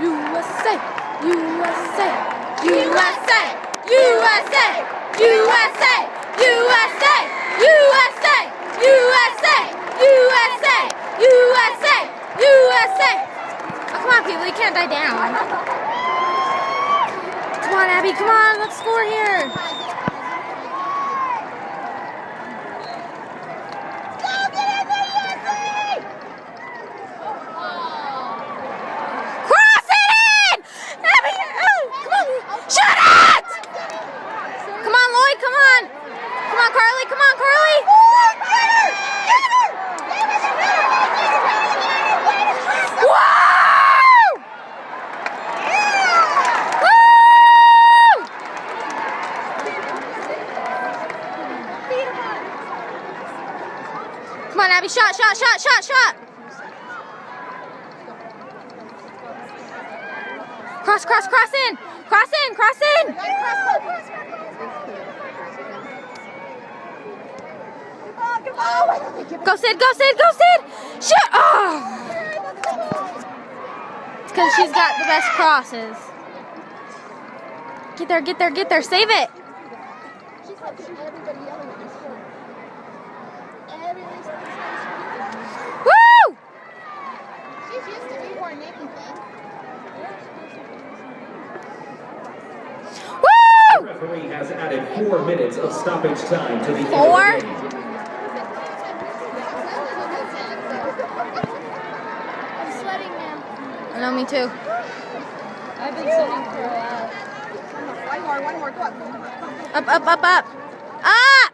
USA, USA, USA, USA, USA, USA, USA, USA, USA, USA, USA. Oh, come on, people, you can't die down. Come on, Abby, come on, let's score here. Come on, Abby, shot, shot, shot, shot, shot. Cross, cross, cross in. Cross in, cross in. Go, Sid, go, Sid, go, Sid. Shoot. Oh. It's because she's got the best crosses. Get there, get there, get there. Save it. Woo! She's used to be coordinating things. Woo! The referee has added 4 minutes of stoppage time to the 4? game. I'm sweating now. I know, me too. I've been sweating for a while. One more, go up. Up, up, up, up. Up!